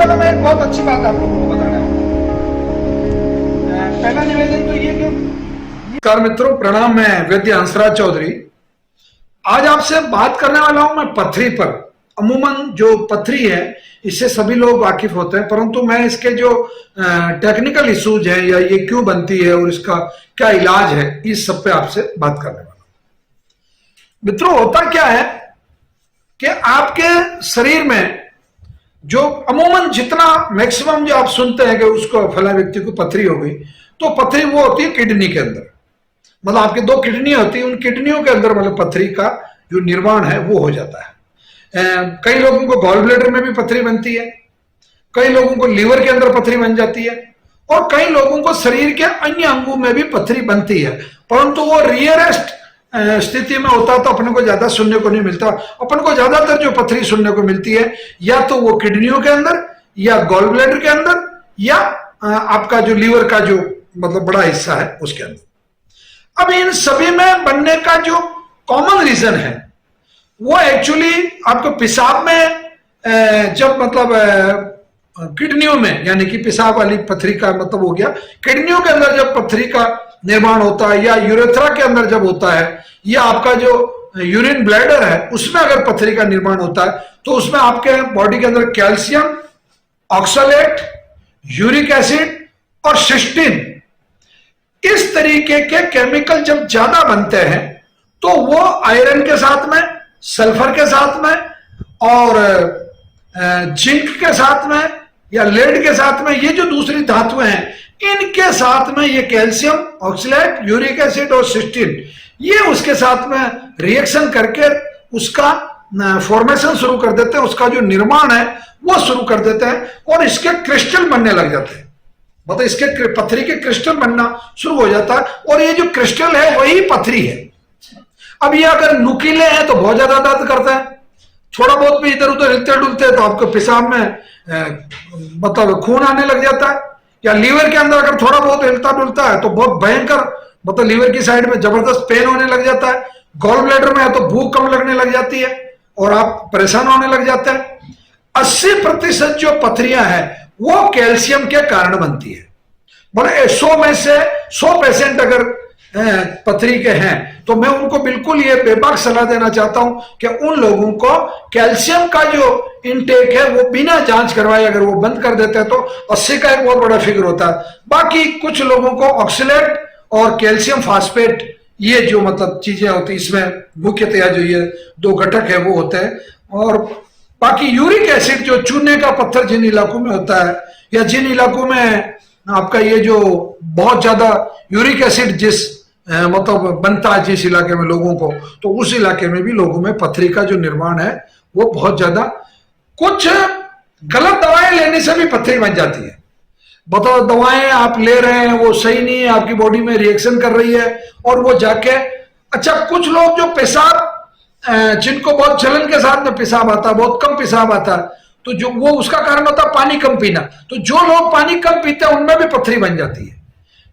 लगा मैं एक बहुत अच्छी बात आप लोगों को बताना है। पहला निवेदन तो ये कि नमस्कार मित्रों, प्रणाम। मैं वैद्य हंसराज चौधरी आज आपसे बात करने वाला हूं मैं पथरी पर। अमूमन जो पथरी है इससे सभी लोग वाकिफ होते हैं, परंतु मैं इसके जो टेक्निकल इश्यूज हैं या ये क्यों बनती है और इसका क्या इलाज है, इस सब पे आपसे बात करने वाला हूं। मित्रों, होता क्या है कि आपके शरीर में जो अमूमन जितना मैक्सिमम जो आप सुनते हैं कि उसको फला व्यक्ति को पथरी हो गई, तो पथरी वो होती है किडनी के अंदर। मतलब आपके दो किडनी होती है, उन किडनियों के अंदर मतलब पथरी का जो निर्माण है वो हो जाता है। कई लोगों को गॉल ब्लैडर में भी पथरी बनती है, कई लोगों को लीवर के अंदर पथरी बन जाती है, और कई लोगों को शरीर के अन्य अंगों में भी पथरी बनती है, परंतु वो रियरेस्ट स्थिति में होता तो अपन को ज्यादा सुनने को नहीं मिलता। अपन को ज्यादातर जो पथरी सुनने को मिलती है या तो वो किडनियों के अंदर या गॉल ब्लैडर के अंदर या आपका जो लीवर का जो मतलब बड़ा हिस्सा है उसके अंदर। अब इन सभी में बनने का जो कॉमन रीजन है वो एक्चुअली आपको पेशाब में जब मतलब किडनियों में, यानी कि पेशाब वाली पथरी का मतलब हो गया, किडनियों के अंदर जब पथरी का निर्माण होता है, या यूरेथ्रा के अंदर जब होता है, या आपका जो यूरिन ब्लैडर है उसमें अगर पथरी का निर्माण होता है, तो उसमें आपके बॉडी के अंदर कैल्शियम, ऑक्सलेट, यूरिक एसिड और सिस्टीन, इस तरीके के केमिकल जब ज्यादा बनते हैं तो वो आयरन के साथ में, सल्फर के साथ में और जिंक के साथ में या लेड के साथ में, ये जो दूसरी धातुएं हैं इनके साथ में ये कैल्शियम, ऑक्सलेट, यूरिक एसिड और सिस्टीन, ये उसके साथ में रिएक्शन करके उसका फॉर्मेशन शुरू कर देते हैं, उसका जो निर्माण है वो शुरू कर देते हैं और इसके क्रिस्टल बनने लग जाते हैं। मतलब इसके पथरी के क्रिस्टल बनना शुरू हो जाता है, और ये जो क्रिस्टल है वही पथरी है। अब ये अगर नुकीले हैं तो बहुत ज्यादा दर्द करता है, थोड़ा बहुत भी इधर उधर हिलते डुलते हैं तो आपको पेशाब में मतलब खून आने लग जाता है, या लीवर के अंदर अगर थोड़ा बहुत हिलता डुलता है तो बहुत भयंकर मतलब लीवर की साइड में जबरदस्त पेन होने लग जाता है। गॉल ब्लैडर में है तो भूख कम लगने लग जाती है और आप परेशान होने लग जाते हैं। 80% जो पथरियां हैं वो कैल्शियम के कारण बनती है। बोले 100 में से 100% अगर पथरी के हैं तो मैं उनको बिल्कुल ये बेबाक सलाह देना चाहता हूं कि उन लोगों को कैल्शियम का जो इनटेक है वो बिना जांच करवाए अगर वो बंद कर देते हैं तो 80 का एक बहुत बड़ा फिगर होता है। बाकी कुछ लोगों को ऑक्सलेट और कैल्शियम फास्फेट, ये जो मतलब चीजें होती, इसमें मुख्यतया जो ये दो घटक है वो होते हैं। और बाकी यूरिक एसिड जो चूने का पत्थर जिन इलाकों में होता है, या जिन इलाकों में आपका ये जो बहुत ज्यादा यूरिक एसिड जिस मतलब बनता है जिस इलाके में लोगों को, तो उस इलाके में भी लोगों में पथरी का जो निर्माण है वो बहुत ज्यादा, कुछ गलत दवाएं लेने से भी पथरी बन जाती है। बताओ, दवाएं आप ले रहे हैं वो सही नहीं है, आपकी बॉडी में रिएक्शन कर रही है और वो जाके, अच्छा कुछ लोग जो पेशाब जिनको बहुत जलन के साथ में पेशाब आता है, बहुत कम पेशाब आता है, तो जो वो उसका कारण होता है पानी कम पीना, तो जो लोग पानी कम पीते हैं उनमें भी पथरी बन जाती है।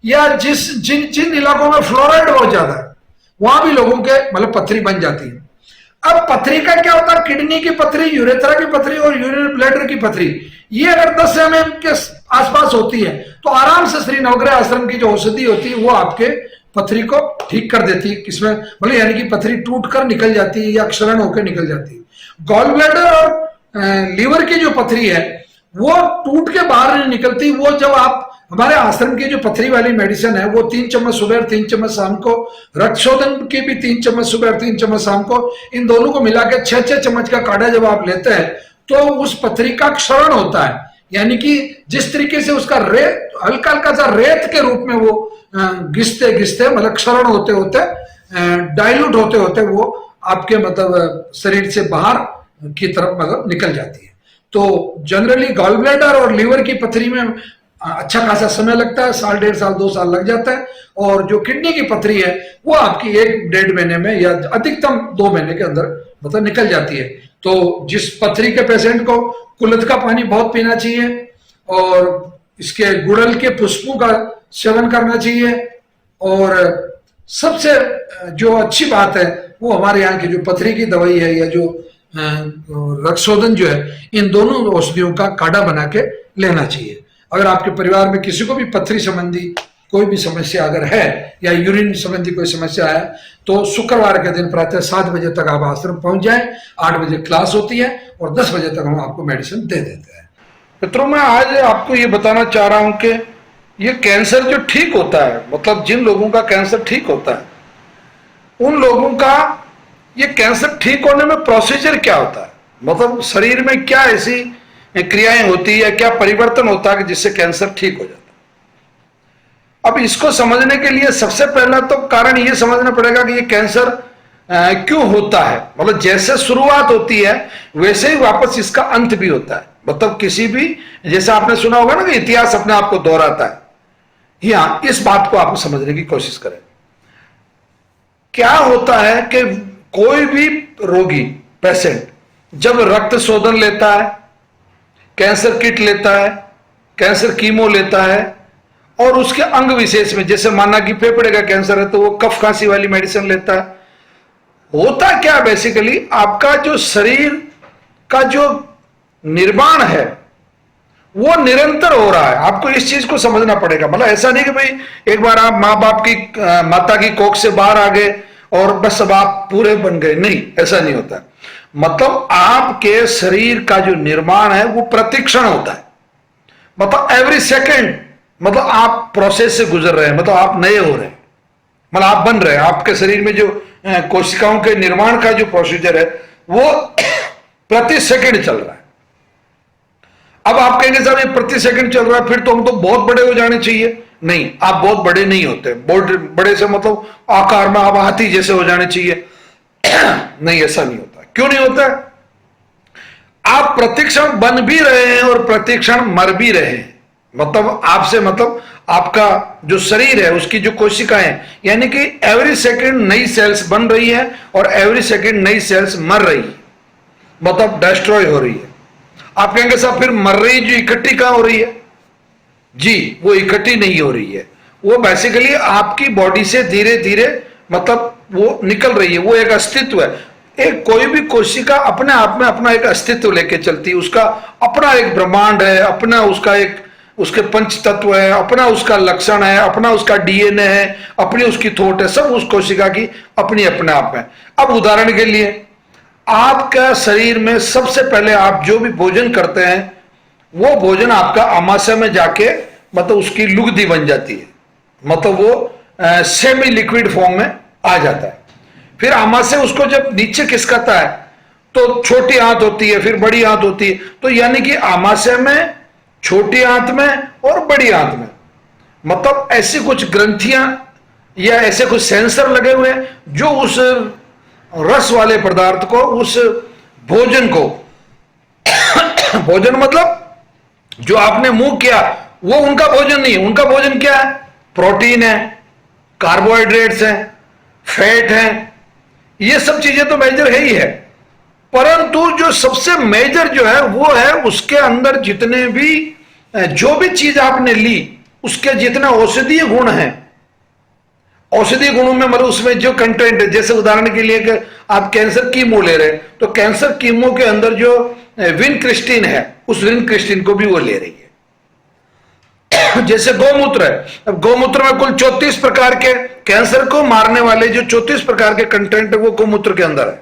या जिन इलाकों में फ्लोराइड बहुत ज्यादा है वहां भी लोगों के मतलब पथरी बन जाती है। अब पथरी का क्या होता है, किडनी की पथरी, यूरेथ्रा की पथरी और यूरिन ब्लैडर की पथरी, ये अगर 10 mm के आसपास होती है तो आराम से श्री नवग्रह आश्रम की जो औषधि होती है वो आपके पथरी को ठीक कर देती है। किसमें मतलब, यानी कि पथरी टूट कर निकल जाती है या क्षरण होकर निकल जाती है। गॉल ब्लैडर और लीवर की जो पथरी है वो टूट के बाहर नहीं निकलती। वो जब आप हमारे आश्रम की जो पथरी वाली मेडिसिन है वो 3 चम्मच सुबह और 3 चम्मच शाम को, रक्त शोधन की भी 3 चम्मच सुबह और 3 चम्मच शाम को, इन दोनों को मिला के 6-6 चम्मच का काढ़ा जब आप लेते हैं तो उस पथरी का क्षरण होता है। यानी कि जिस तरीके से उसका रेत, हल्का हल्का सा रेत के रूप में वो घिसते घिसते मतलब क्षरण होते होते, डाइल्यूट होते होते वो आपके मतलब शरीर से बाहर की तरफ मतलब निकल जाती है। तो जनरली गॉल ब्लैडर और लीवर की पथरी में अच्छा खासा समय लगता है, 1.5 साल 2 साल लग जाता है, और जो किडनी की पथरी है वो आपकी 1-1.5 महीने में या अधिकतम 2 महीने के अंदर मतलब निकल जाती है। तो जिस पथरी के पेशेंट को कुल्हड़ का पानी बहुत पीना चाहिए और इसके गुड़हल के पुष्पों का सेवन करना चाहिए, और सबसे जो अच्छी बात है वो हमारे यहाँ की जो पथरी की दवाई है या जो रक्त शोधन जो है, इन दोनों औषधियों का काढ़ा बना के लेना चाहिए। अगर आपके परिवार में किसी को भी पथरी संबंधी कोई भी समस्या अगर है या यूरिन संबंधी कोई समस्या है, तो शुक्रवार के दिन प्रातः 7 बजे तक आप आश्रम पहुंच जाएं। 8 बजे क्लास होती है और 10 बजे तक हम आपको मेडिसिन दे देते हैं। मित्रों, मैं आज आपको ये बताना चाह रहा हूं कि ये कैंसर जो ठीक होता है, मतलब जिन लोगों का कैंसर ठीक होता है, उन लोगों का ये कैंसर ठीक होने में प्रोसीजर क्या होता है, मतलब शरीर में क्या ऐसी क्रियाएं होती है, क्या परिवर्तन होता है जिससे कैंसर ठीक हो जाता है। अब इसको समझने के लिए सबसे पहला तो कारण यह समझना पड़ेगा कि ये कैंसर क्यों होता है। मतलब जैसे शुरुआत होती है वैसे ही वापस इसका अंत भी होता है। मतलब किसी भी, जैसा आपने सुना होगा ना कि इतिहास अपने आप को दोहराता है, यहां इस बात को आप समझने की कोशिश करें। क्या होता है कि कोई भी रोगी, पेशेंट, जब रक्त शोधन लेता है, कैंसर किट लेता है, कैंसर कीमो लेता है, और उसके अंग विशेष में, जैसे माना कि फेफड़े का कैंसर है तो वो कफ खांसी वाली मेडिसिन लेता है। होता क्या बेसिकली, आपका जो शरीर का जो निर्माण है वो निरंतर हो रहा है। आपको इस चीज को समझना पड़ेगा। मतलब ऐसा नहीं कि भाई एक बार आप माता की कोख से बाहर आ गए और बस अब आप पूरे बन गए, नहीं, ऐसा नहीं होता। मतलब आपके शरीर का जो निर्माण है वो प्रतिक्षण होता है। मतलब एवरी सेकेंड, मतलब आप प्रोसेस से गुजर रहे हैं, मतलब आप नए हो रहे हैं, मतलब आप बन रहे हैं। आपके शरीर में जो कोशिकाओं के निर्माण का जो प्रोसीजर है वो प्रति सेकंड चल रहा है। अब आप कहेंगे साहब ये प्रति सेकंड चल रहा है, फिर तो हम तो बहुत बड़े हो जाने चाहिए। नहीं, आप बहुत बड़े नहीं होते। बहुत बड़े से मतलब आकार में आप हाथी जैसे हो जाने चाहिए, नहीं, ऐसा नहीं होता। क्यों नहीं होता? आप प्रतिक्षण बन भी रहे हैं और प्रतिक्षण मर भी रहे हैं। मतलब आपसे, मतलब आपका जो शरीर है उसकी जो कोशिकाएं, यानी कि एवरी सेकंड नई सेल्स बन रही है और एवरी सेकंड नई सेल्स मर रही है, मतलब डिस्ट्रॉय हो रही है। आप कहेंगे साहब फिर मर रही जो इकट्ठी कहां हो रही है? जी, वो इकट्ठी नहीं हो रही है, वो बेसिकली आपकी बॉडी से धीरे धीरे मतलब वो निकल रही है। वो एक अस्तित्व है। एक कोई भी कोशिका अपने आप में अपना एक अस्तित्व लेके चलती है। उसका अपना एक ब्रह्मांड है, अपना उसका एक, उसके पंच तत्व है, अपना उसका लक्षण है, अपना उसका डीएनए है, अपनी उसकी थॉट है, सब उस कोशिका की अपनी अपने आप में। अब उदाहरण के लिए आपका शरीर में सबसे पहले आप जो भी भोजन करते हैं वो भोजन आपका आमाशय में जाके मतलब उसकी लुगदी बन जाती है, मतलब वो सेमी लिक्विड फॉर्म में आ जाता है। फिर आमाशय उसको जब नीचे खिसकाता है तो छोटी आंत होती है, फिर बड़ी आंत होती है। तो यानी कि आमाशय में, छोटी आंत में और बड़ी आंत में मतलब ऐसी कुछ ग्रंथियां या ऐसे कुछ सेंसर लगे हुए हैं जो उस रस वाले पदार्थ को, उस भोजन को भोजन मतलब जो आपने मुंह किया वो उनका भोजन नहीं है। उनका भोजन क्या है? प्रोटीन है, कार्बोहाइड्रेट्स हैं, फैट है, ये सब चीजें तो मेजर है ही है। परंतु जो सबसे मेजर जो है वो है उसके अंदर जितने भी जो भी चीज आपने ली उसके जितने औषधीय गुण हैं, औषधीय गुणों में मतलब उसमें जो कंटेंट है, जैसे उदाहरण के लिए कि आप कैंसर कीमो ले रहे हैं तो कैंसर कीमो के अंदर जो विनक्रिस्टिन है उस विनक्रिस्टिन को भी वो ले रही है। जैसे गौमूत्र है, अब गौमूत्र में कुल 34 प्रकार के कैंसर को मारने वाले जो 34 प्रकार के कंटेंट है वो गौमूत्र के अंदर है,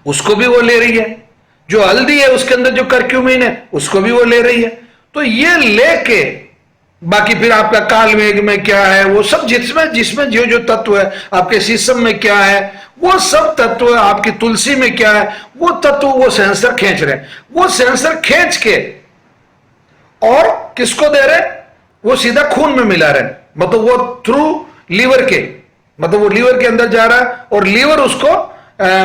उसको भी वो ले रही है। जो हल्दी है उसके अंदर जो करक्यूमिन है उसको भी वो ले रही है। तो ये लेके बाकी फिर आपका काल मेघ में क्या है वो सब, जिसमें जिसमें जो जो तत्व है, आपके शीशम में क्या है वो सब तत्व, आपकी तुलसी में क्या है वो तत्व, वो सेंसर खींच रहे हैं। वो सेंसर खींच के और किसको दे रहे? वो सीधा खून में मिला रहे हैं, मतलब वो थ्रू लीवर के, मतलब वो लीवर के अंदर जा रहा है और लीवर उसको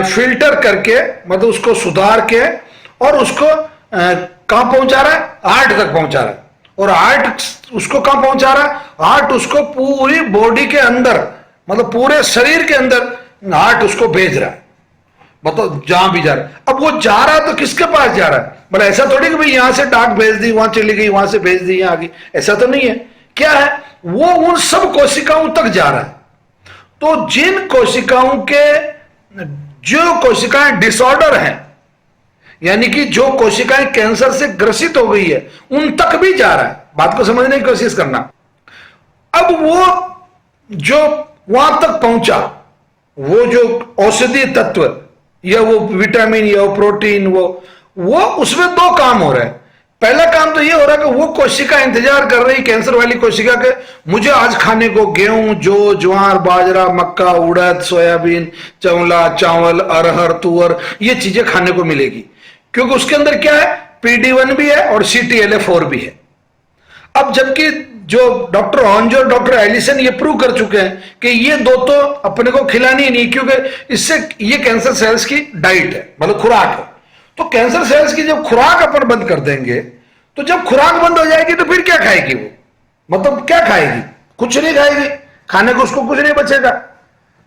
फिल्टर करके, मतलब उसको सुधार के और उसको कहां पहुंचा रहा है? हार्ट तक पहुंचा रहा है। और हार्ट उसको कहां पहुंचा रहा है? हार्ट उसको पूरी बॉडी के अंदर, मतलब पूरे शरीर के अंदर हार्ट उसको भेज रहा है, मतलब जहां भी जा रहा है। अब वो जा रहा है तो किसके पास जा रहा है? मतलब ऐसा थोड़ी कि भाई यहां से डाक भेज दी, वहां चली गई, वहां से भेज दी, यहां आ गई, ऐसा तो नहीं है। क्या है? वो उन सब कोशिकाओं तक जा रहा है। तो जिन कोशिकाओं के जो कोशिकाएं डिसऑर्डर हैं, यानी कि जो कोशिकाएं कैंसर से ग्रसित हो गई है, उन तक भी जा रहा है। बात को समझने की कोशिश करना। अब वो जो वहां तक पहुंचा, वो जो औषधीय तत्व या वो विटामिन या वो प्रोटीन, वो उसमें दो काम हो रहे हैं। पहला काम तो ये हो रहा है कि वो कोशिका इंतजार कर रही, कैंसर वाली कोशिका के, मुझे आज खाने को गेहूं, जौ, ज्वार, बाजरा, मक्का, उड़द, सोयाबीन, चौला, चावल, अरहर, तुअर, ये चीजें खाने को मिलेगी, क्योंकि उसके अंदर क्या है, PD1 भी है और CTLA4 भी है। अब जबकि जो डॉक्टर हॉन्जो और डॉक्टर एलिसन ये प्रूव कर चुके हैं कि ये दो तो अपने को खिलानी ही नहीं, क्योंकि इससे ये कैंसर सेल्स की डाइट है, मतलब खुराक है। तो कैंसर सेल्स की जब खुराक अपन बंद कर देंगे, तो जब खुराक बंद हो जाएगी तो फिर क्या खाएगी वो, मतलब क्या खाएगी, कुछ नहीं खाएगी, खाने को उसको कुछ नहीं बचेगा।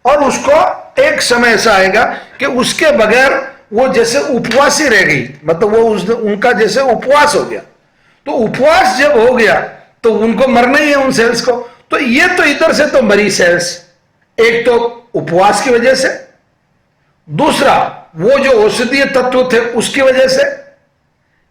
और उसको एक समय ऐसा आएगा कि उसके बगैर वो जैसे उपवास ही रह गई, मतलब वो उनका जैसे उपवास हो गया। तो उपवास जब हो गया तो उनको मरना ही है उन सेल्स को। तो ये तो इधर से तो मरी सेल्स, एक तो उपवास की वजह से, दूसरा वो जो औषधीय तत्व थे उसकी वजह से,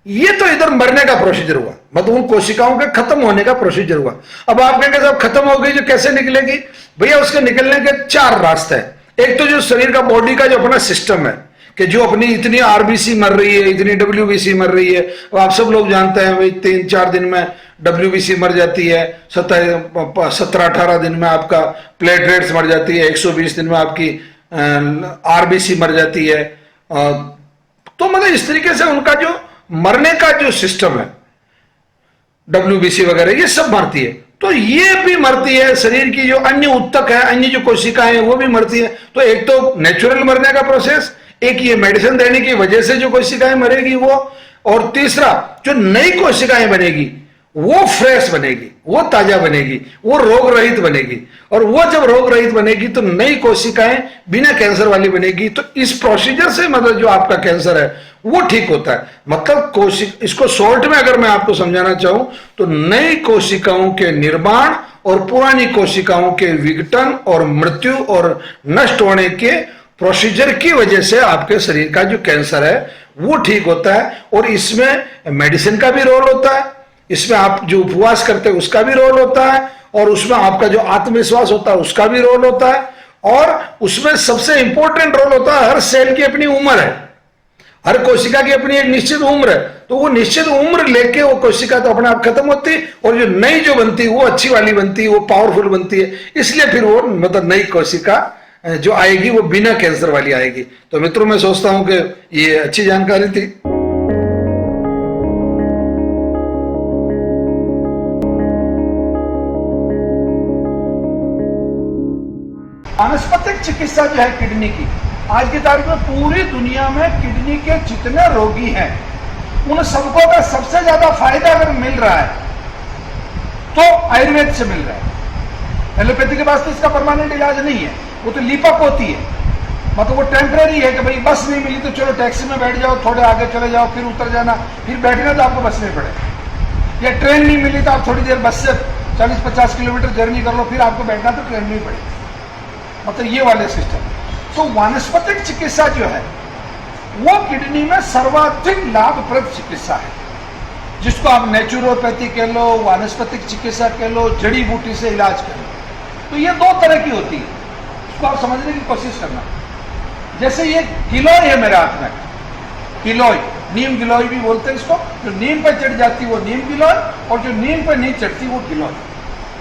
ये तो इधर मरने का प्रोसीजर हुआ, मतलब उन कोशिकाओं के खत्म होने का प्रोसीजर हुआ। अब आप कहेंगे साहब खत्म हो गई, जो कैसे निकलेगी? भैया उसके निकलने के 4 रास्ते हैं। एक तो जो शरीर का, बॉडी का जो अपना सिस्टम है, कि जो अपनी इतनी RBC मर रही है, इतनी WBC मर रही है, आप सब लोग जानते हैं भाई 3-4 दिन में WBC मर जाती है, 17-18 दिन में आपका प्लेटलेट्स मर जाती है, 120 दिन में आपकी RBC मर जाती है। तो मतलब इस तरीके से उनका जो मरने का जो सिस्टम है, WBC वगैरह ये सब मरती है। तो ये भी मरती है, शरीर की जो अन्य उत्तक है, अन्य जो कोशिकाएं हैं वो भी मरती है। तो एक तो नेचुरल मरने का प्रोसेस, एक ये मेडिसिन देने की वजह से जो कोशिकाएं मरेगी वो, और तीसरा जो नई कोशिकाएं बनेगी वो फ्रेश बनेगी, वो ताजा बनेगी, वो रोग रहित बनेगी। और वो जब रोग रहित बनेगी तो नई कोशिकाएं बिना कैंसर वाली बनेगी। तो इस प्रोसीजर से मतलब जो आपका कैंसर है वो ठीक होता है। मतलब इसको शॉर्ट में अगर मैं आपको समझाना चाहूं तो नई कोशिकाओं के निर्माण और पुरानी कोशिकाओं के विघटन और मृत्यु और नष्ट होने के प्रोसीजर की वजह से आपके शरीर का जो कैंसर है वो ठीक होता है। और इसमें मेडिसिन का भी रोल होता है, इसमें आप जो उपवास करते हैं उसका भी रोल होता है, और उसमें आपका जो आत्मविश्वास होता है उसका भी रोल होता है, और उसमें सबसे इंपॉर्टेंट रोल होता है, हर सेल की अपनी उम्र है, हर कोशिका की अपनी एक निश्चित उम्र है। तो वो निश्चित उम्र लेके वो कोशिका तो अपने आप खत्म होती है, और जो नई जो बनती है वो अच्छी वाली बनती है, वो पावरफुल बनती है। इसलिए फिर वो मतलब नई कोशिका जो आएगी वो बिना कैंसर वाली आएगी। तो मित्रों मैं सोचता हूं कि ये अच्छी जानकारी थी। वानस्पतिक चिकित्सा जो है किडनी की, आज की तारीख में पूरी दुनिया में किडनी के जितने रोगी हैं उन सबको का सबसे ज्यादा फायदा अगर मिल रहा है तो आयुर्वेद से मिल रहा है। एलोपैथी के पास तो इसका परमानेंट इलाज नहीं है, वो तो लीपअप होती है, मतलब वो टेम्परेरी है कि भाई बस नहीं मिली तो चलो टैक्सी में बैठ जाओ, थोड़े आगे चले जाओ, फिर उतर जाना, फिर बैठना तो आपको बस में पड़े, या ट्रेन नहीं मिली तो आप थोड़ी देर बस से 40-50 किलोमीटर जर्नी कर लो, फिर आपको बैठना तो ट्रेन में ही पड़ेगी, मतलब ये वाले सिस्टम। तो वानस्पतिक चिकित्सा जो है वो किडनी में सर्वाधिक लाभप्रद चिकित्सा है, जिसको आप नेचुरोपैथी कह लो, वानस्पतिक चिकित्सा कह लो, जड़ी बूटी से इलाज कर लो। तो ये 2 तरह की होती है, इसको आप समझने की कोशिश करना। जैसे ये गिलोय है मेरे हाथ में, गिलोय, नीम गिलोय भी बोलते हैं इसको, जो नीम पर चढ़ जाती वो नीम गिलोय, और जो नीम पर नहीं चढ़ती वो गिलोय।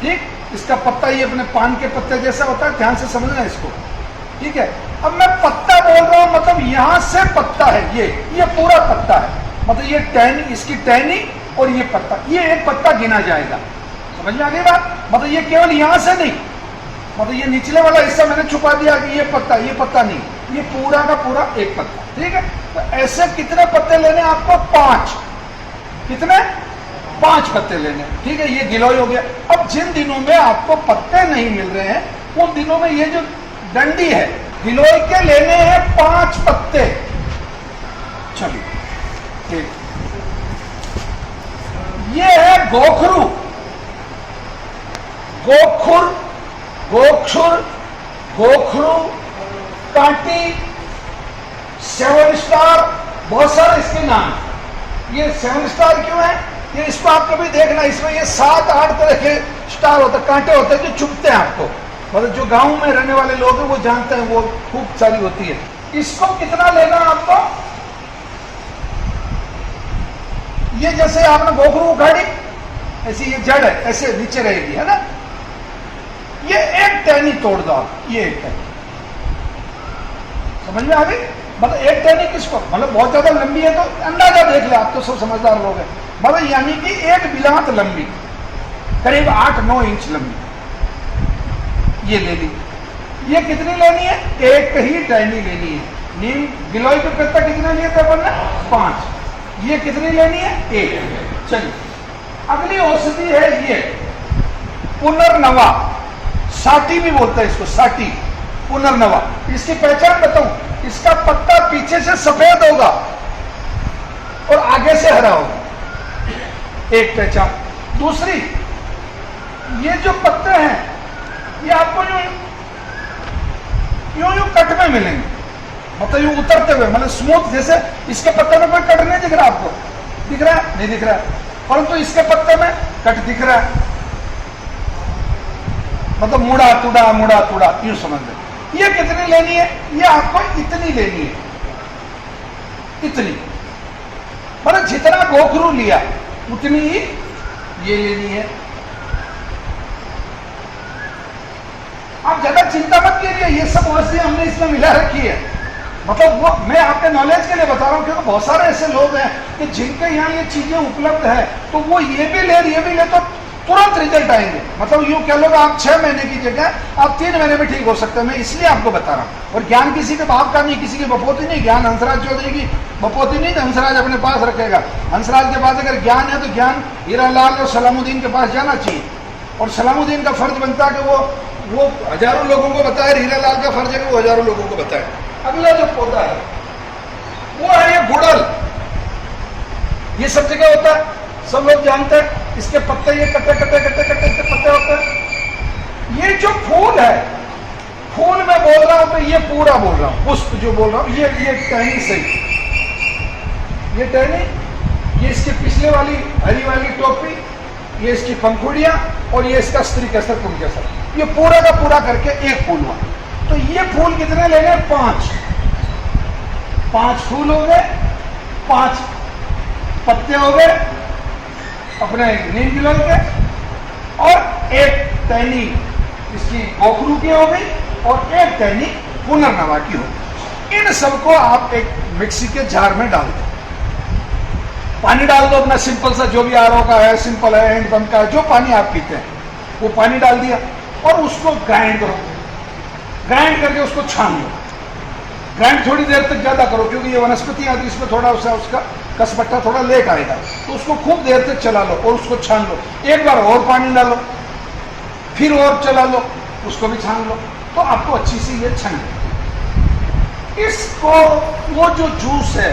ठीक, इसका पत्ता ये अपने पान के पत्ते जैसा होता है, ध्यान से समझना इसको, ठीक है। अब मैं पत्ता बोल रहा हूं, मतलब यहां से पत्ता है, ये पूरा पत्ता है, मतलब ये टहनी, इसकी टहनी और ये पत्ता, ये एक पत्ता गिना जाएगा। समझ में आ गई बात? मतलब ये केवल यहां से नहीं, मतलब ये निचले वाला हिस्सा मैंने छुपा दिया कि ये पत्ता नहीं, ये पूरा का पूरा एक पत्ता, ठीक है। तो ऐसे कितने पत्ते लेने आपको? 5। कितने? 5 पत्ते लेने, ठीक है। ये गिलोय हो गया। अब जिन दिनों में आपको पत्ते नहीं मिल रहे हैं उन दिनों में ये जो डंडी है गिलोय के लेने हैं 5 पत्ते। चलिए, ठीक। ये है गोखरू, गोखरू, कांटी, 7 स्टार, बहुत सारे इसके नाम। ये 7 स्टार क्यों है? ये इसको आप कभी देखना, इसमें ये 7-8 तरह के स्टार होते, कांटे होते हैं जो चुभते हैं आपको। मतलब जो गांव में रहने वाले लोग हैं वो जानते हैं, वो खूब सारी होती है। इसको कितना लेना आपको? ये जैसे आपने गोखरू उखाड़ी, ऐसी ये जड़ है, ऐसे नीचे रहेगी, है ना। ये एक टहनी तोड़ दो आप, ये एक टहनी, समझ में आ गई? मतलब एक टहनी किसको, मतलब बहुत ज्यादा लंबी है तो अंदाजा देख ले, आप तो सब समझदार लोग हैं। मतलब यानी कि एक बिलात लंबी, करीब 8-9 इंच लंबी, ये ले ली। ये कितनी लेनी है? एक ही टहनी लेनी है। नीम गिलोय के पत्ता कितने लिए थे अपन ने? 5। ये कितनी लेनी है? 1। चलिए, अगली औषधि है ये पुनर्नवा, साटी भी बोलता है इसको, साटी, पुनर्नवा। इसकी पहचान बताऊं, इसका पत्ता पीछे से सफेद होगा और आगे से हरा होगा, एक पहचान। दूसरी, ये जो पत्ते हैं ये आपको यूं कट में मिलेंगे, मतलब यूं उतरते हुए, मतलब स्मूथ, जैसे इसके पत्ते में कोई कट नहीं दिख रहा आपको, दिख रहा है? नहीं दिख रहा है, परंतु इसके पत्ते में कट दिख रहा है, मतलब मुड़ा तुड़ा यूं समझ लो। ये कितनी लेनी है? ये आपको इतनी लेनी है, इतनी, मतलब जितना गोखरू लिया उतनी ही ये लेनी है। आप ज्यादा चिंता मत कीजिए, ये सब औषधि हमने इसमें मिला रखी है। मतलब वो मैं आपके नॉलेज के लिए बता रहा हूँ, क्योंकि बहुत सारे ऐसे लोग हैं कि जिनके यहाँ ये चीजें उपलब्ध है, तो वो ये भी ले तो तुरंत रिजल्ट आएंगे। मतलब यूं कह लो आप 6 महीने की जगह आप 3 महीने में ठीक हो सकते हैं। मैं इसलिए आपको बता रहा हूँ। और ज्ञान किसी के बाप का नहीं, किसी की बपोती नहीं। ज्ञान हंसराज चौधरी की बपोती नहीं, तो हंसराज अपने पास रखेगा। हंसराज के पास अगर ज्ञान है तो ज्ञान हीरालाल और सलामुद्दीन के पास जाना चाहिए, और सलामुद्दीन का फर्ज बनता है कि वो हजारों लोगों को बताए, हीरालाल का फर्ज है कि वो हजारों लोगों को बताए। अगला जो पौधा है वो है ये गुड़ल। ये सब जगह होता है, सब लोग जानते हैं। इसके पत्ते ये कट्टे पत्ते होते हैं। ये जो फूल है, फूल में बोल रहा हूं तो ये पूरा बोल रहा हूं, पुष्प जो बोल रहा हूं, ये टहनी सही, ये टहनी, ये इसके पिछले वाली हरी वाली टोपी, ये इसकी पंखुड़ियां, और ये इसका स्त्री केसर कुल केसर, ये पूरा का पूरा करके एक फूल हुआ। तो ये फूल कितने लेने? 5 फूल हो गए, 5 पत्ते हो गए अपने नीम गिलोय के, और एक टहनी इसकी गोखरू की हो गई, और एक टहनी पुनर्नवा की हो गई। इन सबको आप एक मिक्सी के जार में डाल दो, पानी डाल दो अपना सिंपल सा, जो भी आरओ का है, सिंपल है, हैंडपंप का है, जो पानी आप पीते हैं वो पानी डाल दिया, और उसको ग्राइंड करो। ग्राइंड करके उसको छान लो। ग्राइंड थोड़ी देर तक ज्यादा करो, क्योंकि ये वनस्पति आती है, इसमें थोड़ा सा उसका कसपट्टा थोड़ा लेक आएगा, तो उसको खूब देर तक चला लो और उसको छान लो। एक बार और पानी डालो, फिर और चला लो, उसको भी छान लो, तो आपको अच्छी सी ये छन। इसको वो जो जूस है,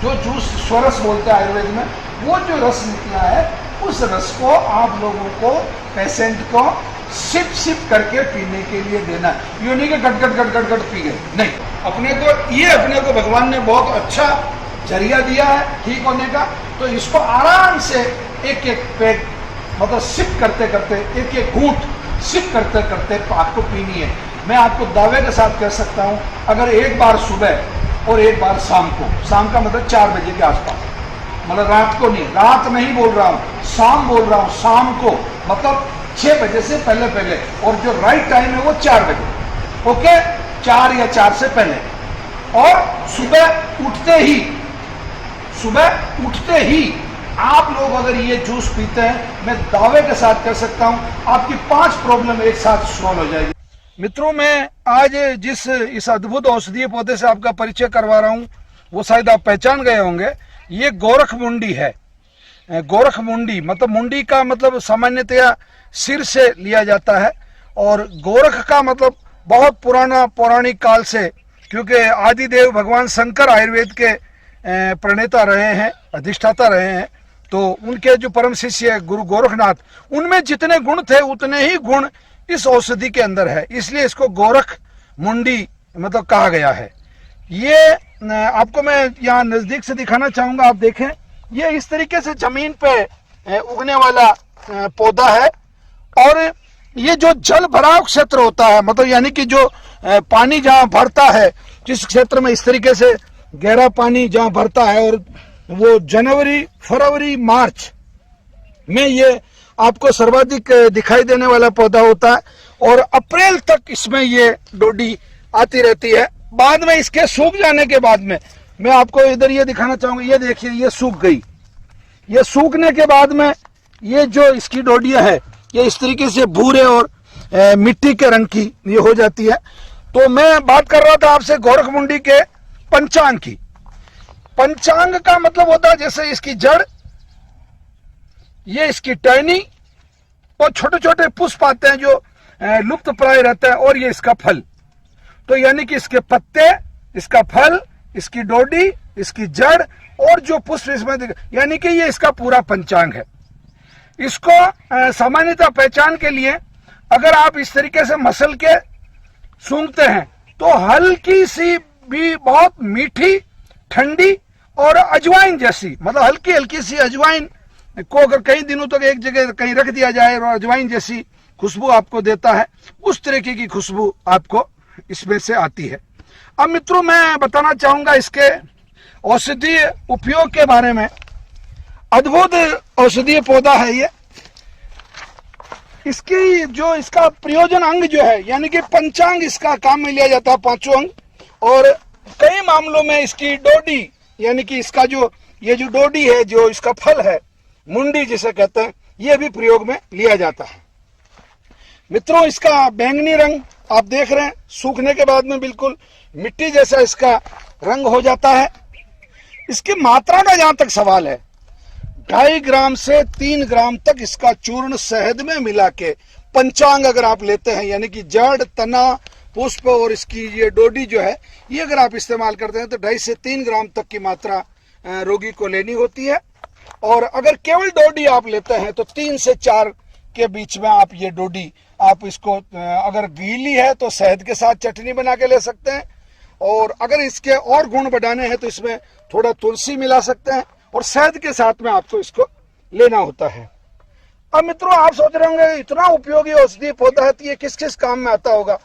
जो जूस स्वरस बोलते हैं आयुर्वेद में, वो जो रस निकला है, उस रस को आप लोगों को, पेशेंट को सिप करके पीने के लिए देना। यूं नहीं कि गट पी गए, नहीं। अपने को भगवान ने बहुत अच्छा जरिया दिया है ठीक होने का, तो इसको आराम से एक पेग, मतलब सिप करते एक घूंट सिप करते आपको पीनी है। मैं आपको दावे के साथ कह सकता हूं, अगर एक बार सुबह और एक बार शाम को, शाम का मतलब 4 बजे के आसपास, मतलब रात को नहीं, रात नहीं बोल रहा हूं, शाम बोल रहा हूं, शाम को, मतलब 6 बजे से पहले, और जो राइट टाइम है वो 4 बजे, ओके, 4 या 4 से पहले, और सुबह उठते ही आप लोग अगर ये जूस पीते हैं, मैं दावे के साथ कह सकता हूं आपकी 5 प्रॉब्लम एक साथ सॉल्व हो जाएगी। मित्रों, मैं आज जिस इस अद्भुत औषधीय पौधे से आपका परिचय करवा रहा हूं, वो शायद आप पहचान गए होंगे। ये गोरख मुंडी है। गोरख मुंडी मतलब, मुंडी का मतलब सामान्यतया सिर से लिया जाता है, और गोरख का मतलब बहुत पुराना पौराणिक काल से, क्योंकि आदिदेव भगवान शंकर आयुर्वेद के प्रणेता रहे हैं, अधिष्ठाता रहे हैं, तो उनके जो परम शिष्य गुरु गोरखनाथ, उनमें जितने गुण थे उतने ही गुण इस औषधि के अंदर है, इसलिए इसको गोरख मुंडी मतलब कहा गया है। ये आपको मैं यहाँ नजदीक से दिखाना चाहूंगा, आप देखें ये इस तरीके से जमीन पे उगने वाला पौधा है। और ये जो जल भराव क्षेत्र होता है, मतलब यानी कि जो पानी जहाँ भरता है, जिस क्षेत्र में इस तरीके से गहरा पानी जहाँ भरता है, और वो जनवरी फरवरी मार्च में ये आपको सर्वाधिक दिखाई देने वाला पौधा होता है, और अप्रैल तक इसमें ये डोडी आती रहती है। बाद में इसके सूख जाने के बाद में मैं आपको इधर ये दिखाना चाहूंगा, ये देखिए ये सूख गई। ये सूखने के बाद में ये जो इसकी डोडियां है ये इस तरीके से भूरे और मिट्टी के रंग की ये हो जाती है। तो मैं बात कर रहा था आपसे गोरखमुंडी के पंचांग की। पंचांग का मतलब होता है जैसे इसकी जड़, ये इसकी टहनी, और छोटे छोटे पुष्प आते हैं जो लुप्त प्राय रहता है, और ये इसका फल। तो यानी कि इसके पत्ते, इसका फल, इसकी डोडी, इसकी जड़ और जो पुष्प इसमें, यानी कि ये इसका पूरा पंचांग है। इसको सामान्यतः पहचान के लिए अगर आप इस तरीके से मसल के सूंघते हैं तो हल्की सी भी बहुत मीठी, ठंडी और अजवाइन जैसी, मतलब हल्की हल्की सी अजवाइन को अगर कई दिनों तक एक जगह कहीं रख दिया जाए और अजवाइन जैसी खुशबू आपको देता है, उस तरीके की खुशबू आपको इसमें से आती है। अब मित्रों मैं बताना चाहूंगा इसके औषधीय उपयोग के बारे में। अद्भुत औषधीय पौधा है ये। इसकी जो इसका प्रयोजन अंग जो है, यानी कि पंचांग इसका काम में लिया जाता है, पांचों अंग। और कई मामलों में इसकी डोडी, यानी कि इसका जो ये जो डोडी है, जो इसका फल है, मुंडी जिसे कहते हैं, ये भी प्रयोग में लिया जाता है। मित्रों इसका बैंगनी रंग आप देख रहे हैं, सूखने के बाद में बिल्कुल मिट्टी जैसा इसका रंग हो जाता है। इसकी मात्रा का जहां तक सवाल है, 2.5 ग्राम से 3 ग्राम तक इसका चूर्ण शहद में मिला के पंचांग अगर आप लेते हैं, यानी कि जड़, तना, पुष्प और इसकी ये डोडी जो है, ये अगर आप इस्तेमाल करते हैं तो 2.5 से 3 ग्राम तक की मात्रा रोगी को लेनी होती है। और अगर केवल डोडी आप लेते हैं तो 3 से 4 के बीच में आप ये डोडी, आप इसको अगर गीली है तो शहद के साथ चटनी बना के ले सकते हैं, और अगर इसके और गुण बढ़ाने हैं तो इसमें थोड़ा तुलसी मिला सकते हैं, और शहद के साथ में आपको इसको लेना होता है। अब मित्रों आप सोच रहे होंगे इतना उपयोगी औषधीय पौधा है तो ये किस किस काम में आता होगा।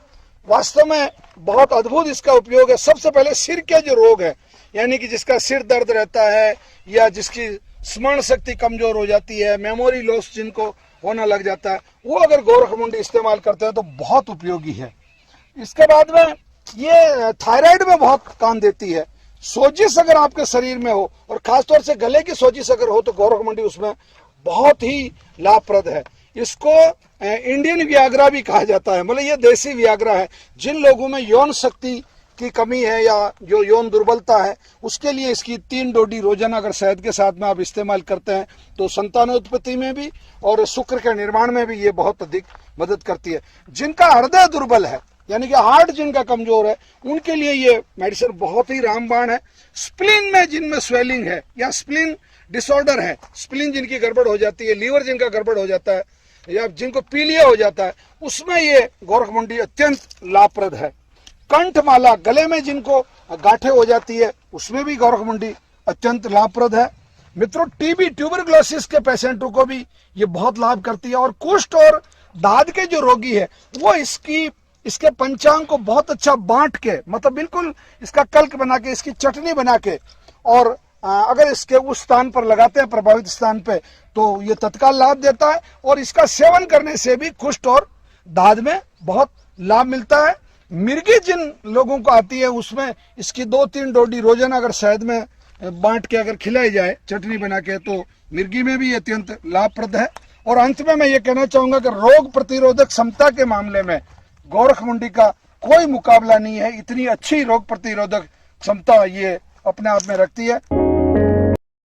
वास्तव में बहुत अद्भुत इसका उपयोग है। सबसे पहले सिर के जो रोग है, यानी कि जिसका सिर दर्द रहता है, या जिसकी स्मरण शक्ति कमजोर हो जाती है, मेमोरी लॉस जिनको होने लग जाता है, वो अगर गोरखमुंडी इस्तेमाल करते हैं तो बहुत उपयोगी है। इसके बाद में ये थायराइड में बहुत काम देती है। सोजिश अगर आपके शरीर में हो, और खासतौर से गले की सोजिश अगर हो, तो गोरखमुंडी उसमें बहुत ही लाभप्रद है। इसको इंडियन वियाग्रा भी कहा जाता है, मतलब ये देसी वियाग्रा है। जिन लोगों में यौन शक्ति की कमी है या जो यौन दुर्बलता है, उसके लिए इसकी 3 डोडी रोजाना अगर शहद के साथ में आप इस्तेमाल करते हैं तो संतानोत्पत्ति में भी और शुक्र के निर्माण में भी ये बहुत अधिक मदद करती है। जिनका हृदय दुर्बल है, यानी कि हार्ट जिनका कमजोर है, उनके लिए ये मेडिसिन बहुत ही रामबाण है। स्प्लीन में जिनमें स्वेलिंग है या स्प्लीन डिसऑर्डर है, स्प्लीन जिनकी गड़बड़ हो जाती है, लीवर जिनका गड़बड़ हो जाता है, या जिनको पीलिया हो जाता है, उसमें ये गोरखमुंडी अत्यंत लाभप्रद है। कंठमाला, गले में जिनको गांठें हो जाती है, उसमें भी गोरखमुंडी अत्यंत लाभप्रद है। मित्रों टीबी, ट्यूबरक्लोसिस के पेशेंटों को भी ये बहुत लाभ करती है। और कुष्ठ और दाद के जो रोगी है, वो इसके पंचांग को बहुत अच्छा बांट के, मतलब बिल्कुल इसका कल्क बना के, इसकी चटनी बना के, और अगर इसके उस स्थान पर लगाते हैं, प्रभावित स्थान पे, तो ये तत्काल लाभ देता है। और इसका सेवन करने से भी कुष्ठ और दाद में बहुत लाभ मिलता है। मिर्गी जिन लोगों को आती है, उसमें इसकी 2-3 डोडी रोजाना अगर शहद में बांट के अगर खिलाई जाए चटनी बना के, तो मिर्गी में भी अत्यंत लाभप्रद है। और अंत में मैं ये कहना चाहूंगा कि रोग प्रतिरोधक क्षमता के मामले में गोरखमुंडी का कोई मुकाबला नहीं है। इतनी अच्छी रोग प्रतिरोधक क्षमता ये अपने आप में रखती है।